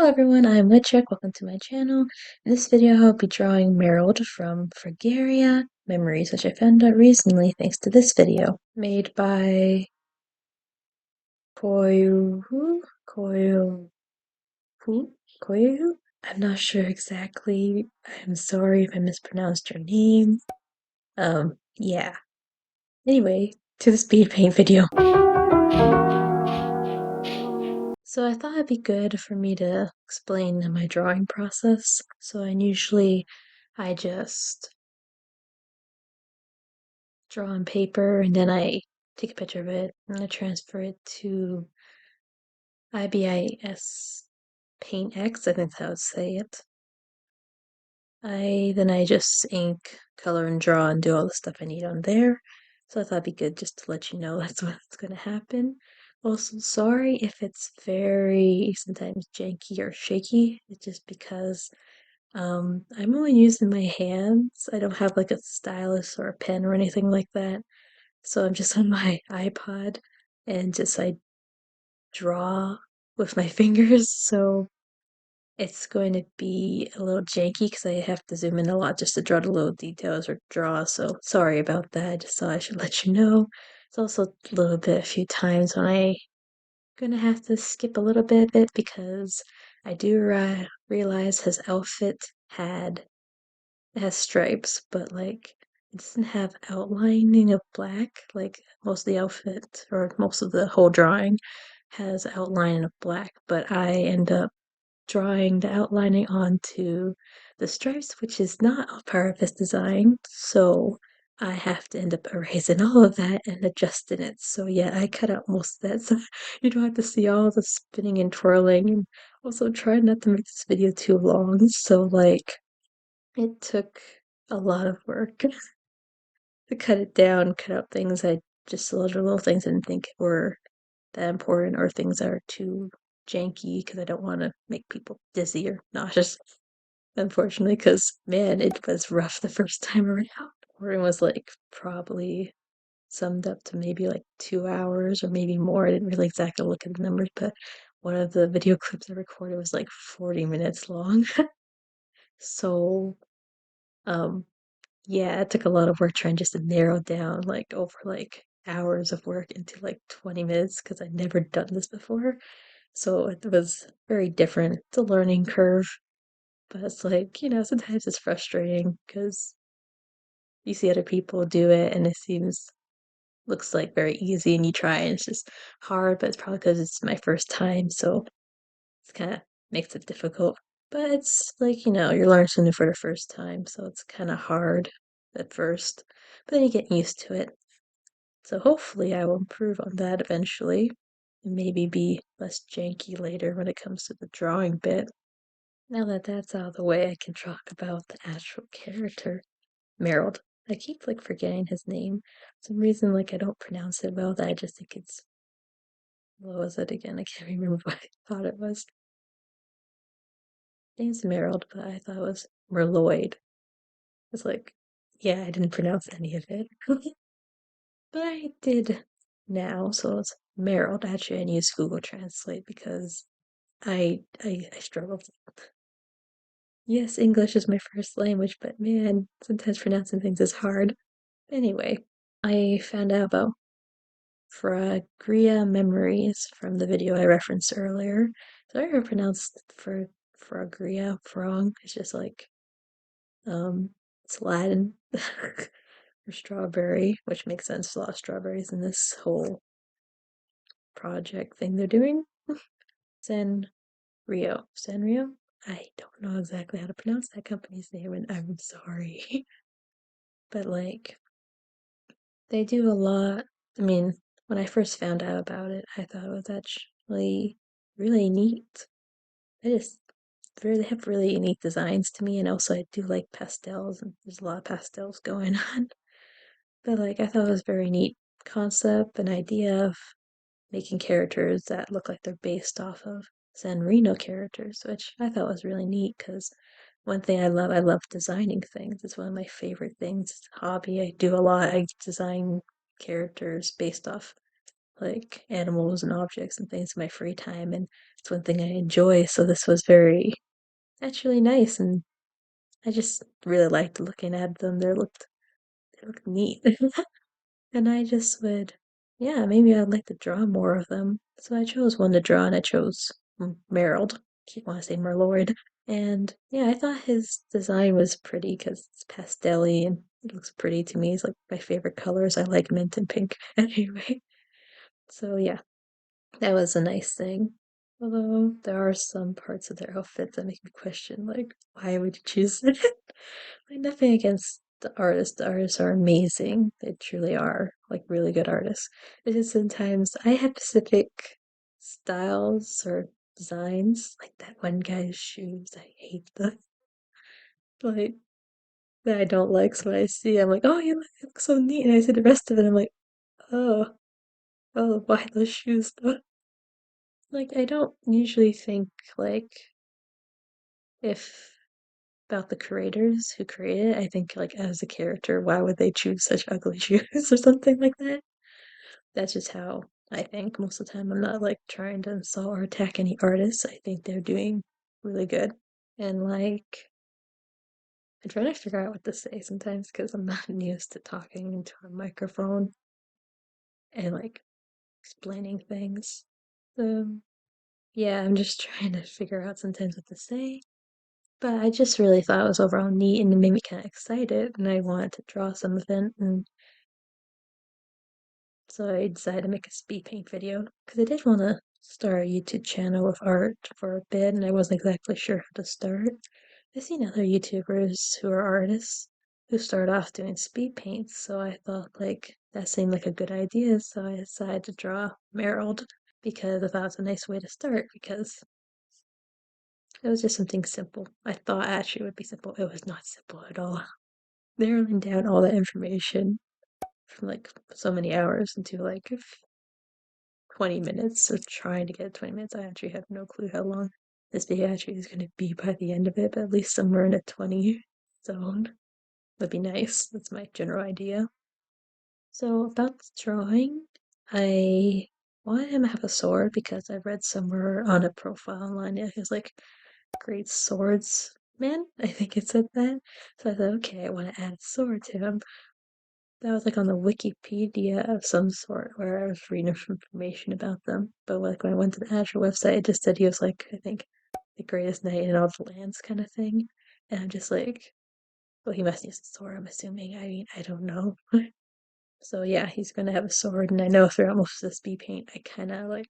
Hello everyone, I'm Woodchuck. Welcome to my channel. In this video, I'll be drawing Merold from Fragaria Memories, which I found out recently thanks to this video, made by Koyu, Koyu? I'm not sure exactly. I'm sorry if I mispronounced your name. Yeah. Anyway, to the speed paint video. So I thought it'd be good for me to explain my drawing process. I just draw on paper and then I take a picture of it and I transfer it to IBIS Paint X, I think that's how to say it. I just ink, color, and draw and do all the stuff I need on there. So I thought it'd be good just to let you know that's what's gonna happen. Also, sorry if it's very sometimes janky or shaky. It's just because I'm only using my hands. I don't have like a stylus or a pen or anything like that. So I'm just on my iPod and just I draw with my fingers. So it's going to be a little janky because I have to zoom in a lot just to draw the little details or draw. So sorry about that. I just thought I should let you know. It's also a little bit, a few times when I gonna have to skip a little bit because I do realize his outfit had it has stripes, but like it doesn't have outlining of black. Like most of the outfit or most of the whole drawing has outline of black, but I end up drawing the outlining onto the stripes, which is not a part of his design. So I have to end up erasing all of that and adjusting it. So yeah, I cut out most of that so you don't have to see all the spinning and twirling, and also try not to make this video too long. So like it took a lot of work to cut it down, cut out things I just little things I didn't think were that important or things that are too janky because I don't want to make people dizzy or nauseous. Unfortunately, because man, it was rough the first time around. Or it was like probably summed up to maybe like 2 hours or maybe more. I didn't really exactly look at the numbers, but one of the video clips I recorded was like 40 minutes long. So, um, yeah, it took a lot of work trying just to narrow down like over like hours of work into like 20 minutes because I'd never done this before. So it was very different. It's a learning curve, but it's like, sometimes it's frustrating because you see other people do it and it looks like very easy and you try and it's just hard, but it's probably because it's my first time, so it's kind of makes it difficult. But it's like, you're learning something for the first time, so it's kind of hard at first, but then you get used to it. So hopefully I will improve on that eventually and maybe be less janky later when it comes to the drawing bit. Now that that's out of the way, I can talk about the actual character, Merold. I keep like forgetting his name. For some reason, like I don't pronounce it well, that I just think it's what was it again? I can't remember what I thought it was. Name's Merold, but I thought it was Merloid. It's like, yeah, I didn't pronounce any of it. But I did now, so it's Merold. Actually, I use Google Translate because I struggled. Yes, English is my first language, but man, sometimes pronouncing things is hard. Anyway, I found out about Fragaria Memories from the video I referenced earlier. So I ever pronounced for Fragaria wrong. It's just like it's Latin for strawberry, which makes sense. A lot of strawberries in this whole project thing they're doing. Sanrio. I don't know exactly how to pronounce that company's name, and I'm sorry. But like they do a lot. I mean, when I first found out about it, I thought it was actually really neat. They have really unique designs to me, and also I do like pastels, and there's a lot of pastels going on. But like, I thought it was very neat concept, an idea of making characters that look like they're based off of San Reno characters, which I thought was really neat because one thing I love designing things. It's one of my favorite things. It's a hobby I do a lot. I design characters based off like animals and objects and things in my free time, and it's one thing I enjoy. So this was very actually nice, and I just really liked looking at them. They looked neat, and I just would, yeah, maybe I'd like to draw more of them. So I chose one to draw, and I chose Merold. Keep want to say Merlord. And yeah, I thought his design was pretty because it's pastel-y and it looks pretty to me. It's like my favorite colors. I like mint and pink anyway. So yeah, that was a nice thing. Although there are some parts of their outfit that make me question, like, why would you choose it? Like, nothing against the artists. The artists are amazing. They truly are, like, really good artists. It's just sometimes I have specific styles or designs, like that one guy's shoes. I hate them. Like, that I don't like. So when I see, I'm like, oh, you look so neat. And I see the rest of it, I'm like, oh, oh, why those shoes though? Like, I don't usually think, like, if about the creators who created it, I think, like, as a character, why would they choose such ugly shoes or something like that? That's just how I think most of the time. I'm not, like, trying to insult or attack any artists. I think they're doing really good. And, like, I'm trying to figure out what to say sometimes because I'm not used to talking into a microphone and, like, explaining things. So, yeah, I'm just trying to figure out sometimes what to say. But I just really thought it was overall neat and it made me kind of excited, and I wanted to draw some of it, and so I decided to make a speed paint video because I did want to start a YouTube channel with art for a bit, and I wasn't exactly sure how to start. I've seen other YouTubers who are artists who start off doing speed paints, so I thought like that seemed like a good idea, so I decided to draw Merold because I thought it was a nice way to start because it was just something simple. I thought actually it would be simple. It was not simple at all. Narrowing down all that information from like so many hours into like 20 minutes of trying to get 20 minutes. I actually have no clue how long this video actually is going to be by the end of it, but at least somewhere in a 20 zone would be nice. That's my general idea. So, about the drawing, I wanted him to have a sword because I read somewhere on a profile online it was like great swords man. I think it said that. So I thought, okay, I want to add a sword to him. That was like on the Wikipedia of some sort where I was reading information about them. But like when I went to the actual website, it just said he was like, I think, the greatest knight in all the lands kind of thing. And I'm just like, well, he must use a sword, I'm assuming. I mean, I don't know. So yeah, he's gonna have a sword, and I know throughout most of the speed paint, I kind of like,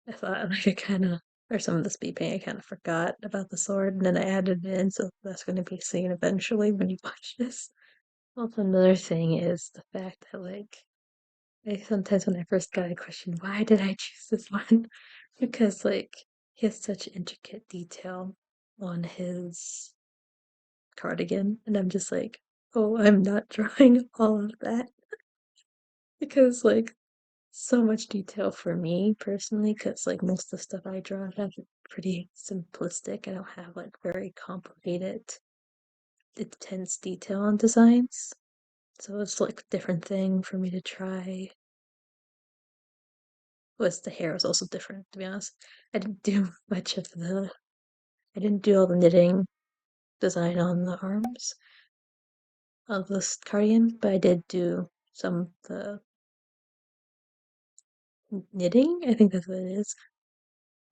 I thought like I kind of, or some of the speed paint, I kind of forgot about the sword, and then I added it in, so that's gonna be seen eventually when you watch this. Also, another thing is the fact that, like, I sometimes when I first got it, I questioned why did I choose this one? Because, like, he has such intricate detail on his cardigan, and I'm just like, oh, I'm not drawing all of that. Because, like, so much detail for me personally, because, like, most of the stuff I draw have pretty simplistic. I don't have, like, very complicated, intense detail on designs. So it's like a different thing for me to try. Was the hair was also different, to be honest. I didn't do much of the I didn't do all the knitting design on the arms of this cardigan, but I did do some of the knitting, I think that's what it is,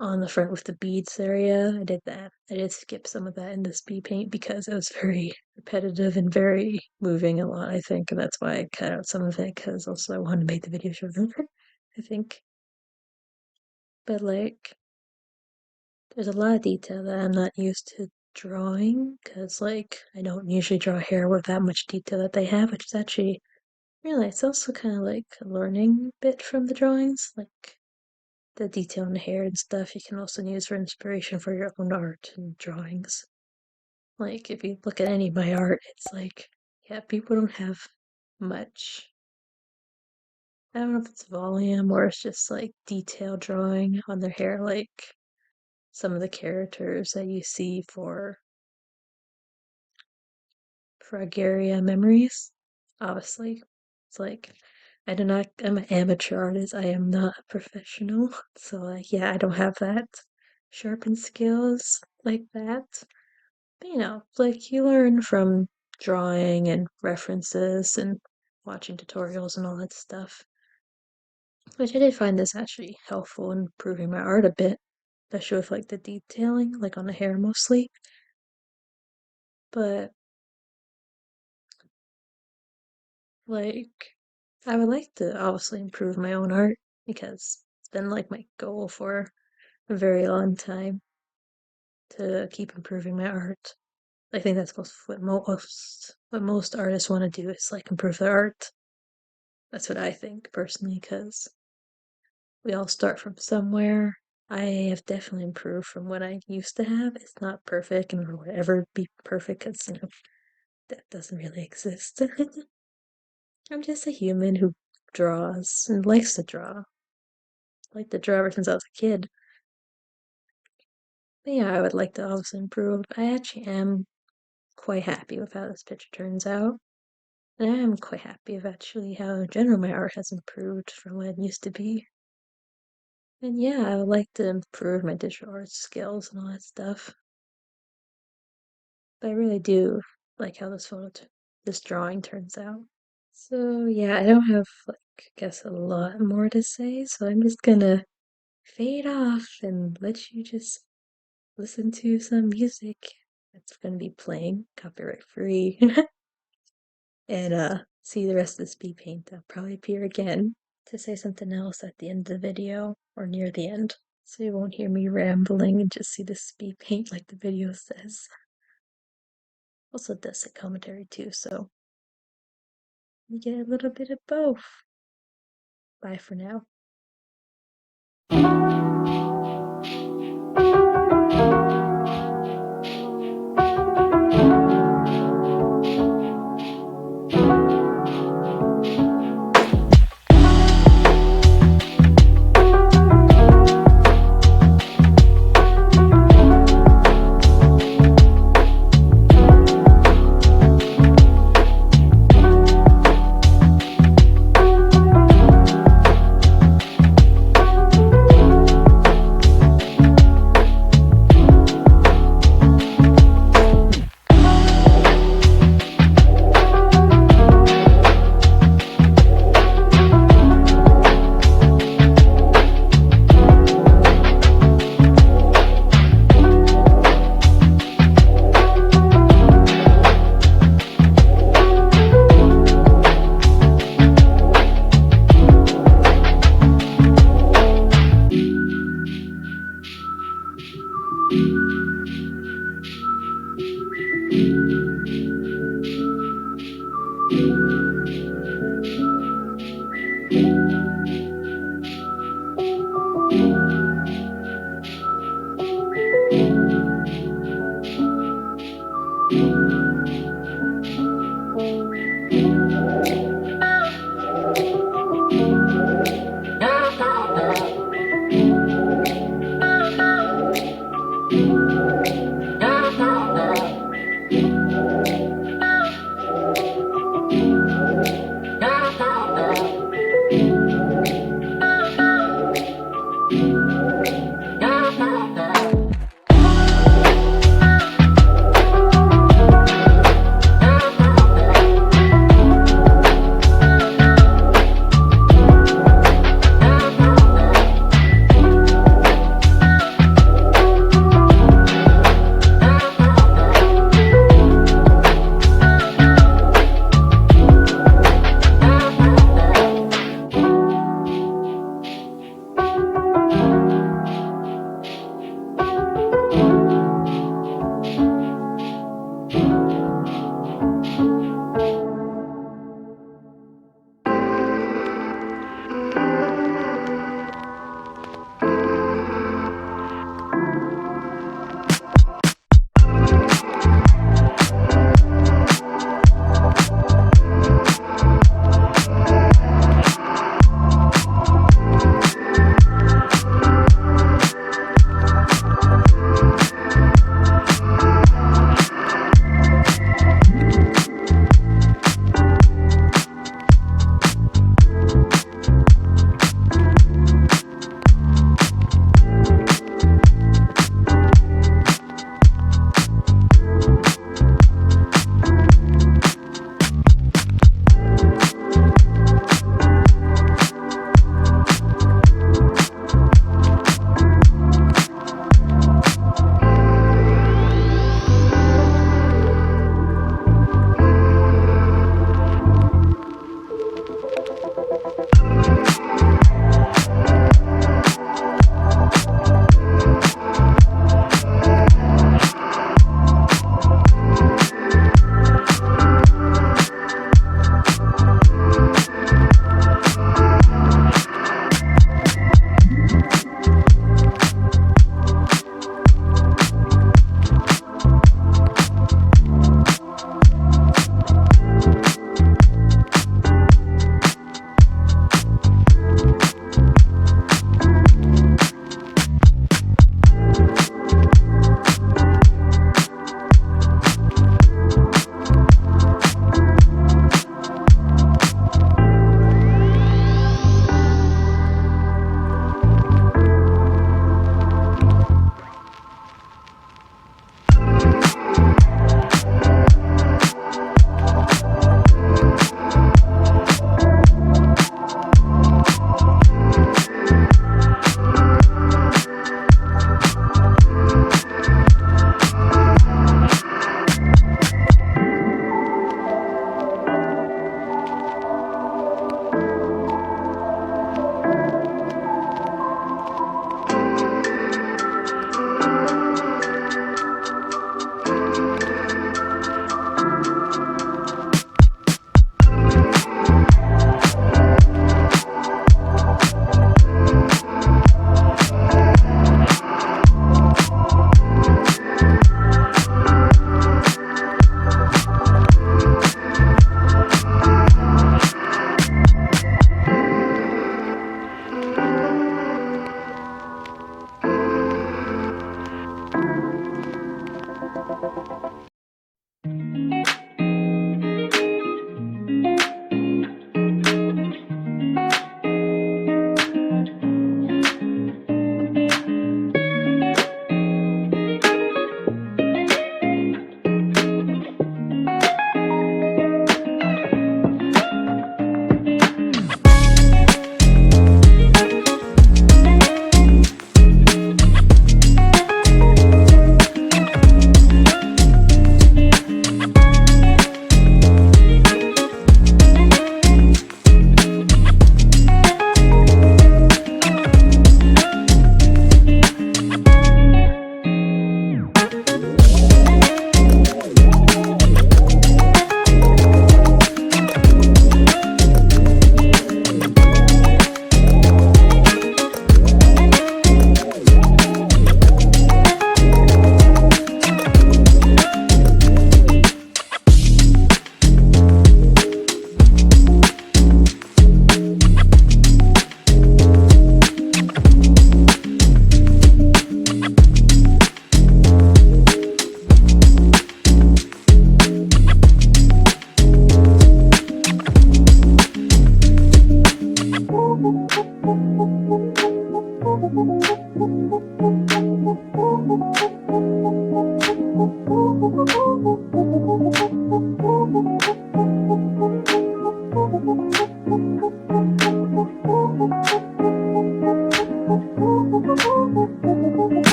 on the front with the beads area. I did that. I did skip some of that in the speed paint because it was very repetitive and very moving a lot, I think, and that's why I cut out some of it because also I wanted to make the video shorter, I think. But like there's a lot of detail that I'm not used to drawing because, like, I don't usually draw hair with that much detail that they have, which is actually really, it's also kind of like a learning bit from the drawings. Like, the detail in the hair and stuff you can also use for inspiration for your own art and drawings. Like, if you look at any of my art, it's like, yeah, people don't have much. I don't know if it's volume or it's just like detail drawing on their hair, like some of the characters that you see for Fragaria Memories. Obviously, it's like I'm an amateur artist. I am not a professional. So, like, yeah, I don't have that sharpened skills like that. But, like, you learn from drawing and references and watching tutorials and all that stuff. Which I did find this actually helpful in improving my art a bit, especially with like the detailing, like on the hair mostly. But like, I would like to obviously improve my own art because it's been like my goal for a very long time to keep improving my art. I think that's what most artists want to do is like improve their art. That's what I think personally, because we all start from somewhere. I have definitely improved from what I used to have. It's not perfect and will ever be perfect because, that doesn't really exist. I'm just a human who draws and likes to draw. I like to draw ever since I was a kid. But yeah, I would like to also improve. I actually am quite happy with how this picture turns out. And I am quite happy with actually how in general my art has improved from what it used to be. And yeah, I would like to improve my digital art skills and all that stuff. But I really do like how this drawing turns out. So yeah, I don't have like I guess a lot more to say, so I'm just gonna fade off and let you just listen to some music that's gonna be playing copyright free and see the rest of the speed paint. I'll probably appear again to say something else at the end of the video or near the end. So you won't hear me rambling and just see the speed paint like the video says. Also does say commentary too, so you get a little bit of both. Bye for now.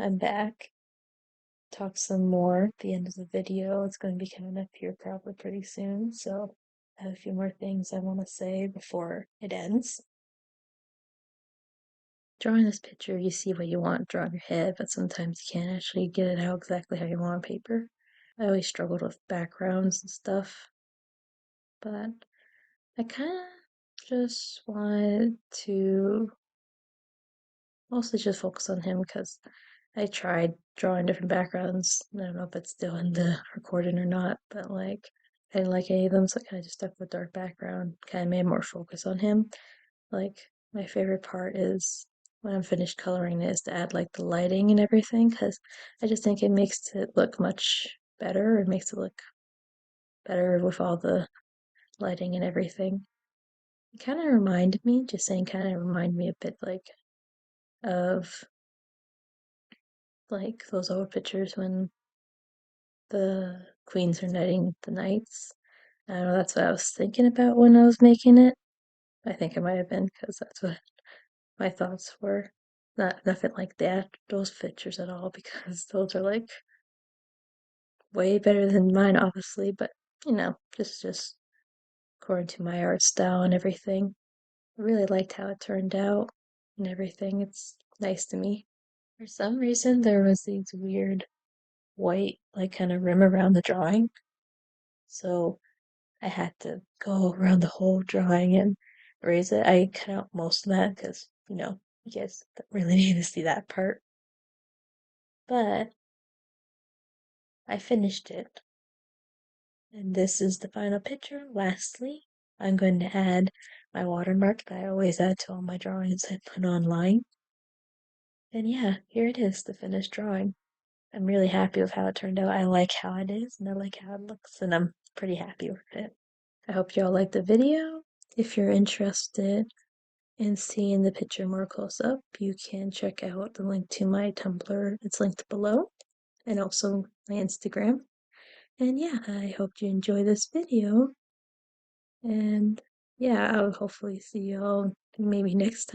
I'm back. Talk some more at the end of the video. It's going to be coming up here probably pretty soon, so I have a few more things I want to say before it ends. Drawing this picture, you see what you want drawn in your head, but sometimes you can't actually get it out exactly how you want on paper. I always struggled with backgrounds and stuff, but I kind of just wanted to mostly just focus on him because I tried drawing different backgrounds. I don't know if it's still in the recording or not, but like I didn't like any of them, so I kind of just stuck with dark background. Kind of made more focus on him. Like my favorite part is when I'm finished coloring is to add like the lighting and everything because I just think it makes it look much better. It makes it look better with all the lighting and everything. It kind of reminded me, just saying, kind of remind me a bit of like those old pictures when the queens are knighting the knights. I don't know, that's what I was thinking about when I was making it. I think it might have been because that's what my thoughts were. Not nothing like that, those pictures at all, because those are like way better than mine, obviously, but just according to my art style and everything. I really liked how it turned out and everything. It's nice to me. For some reason, there was these weird white, like, kind of rim around the drawing. So I had to go around the whole drawing and erase it. I cut out most of that because, you guys don't really need to see that part. But I finished it. And this is the final picture. Lastly, I'm going to add my watermark that I always add to all my drawings I put online. And yeah, here it is, the finished drawing. I'm really happy with how it turned out. I like how it is and I like how it looks, and I'm pretty happy with it. I hope you all liked the video. If you're interested in seeing the picture more close up, you can check out the link to my Tumblr. It's linked below, and also my Instagram. And yeah, I hope you enjoy this video. And yeah, I'll hopefully see you all maybe next time.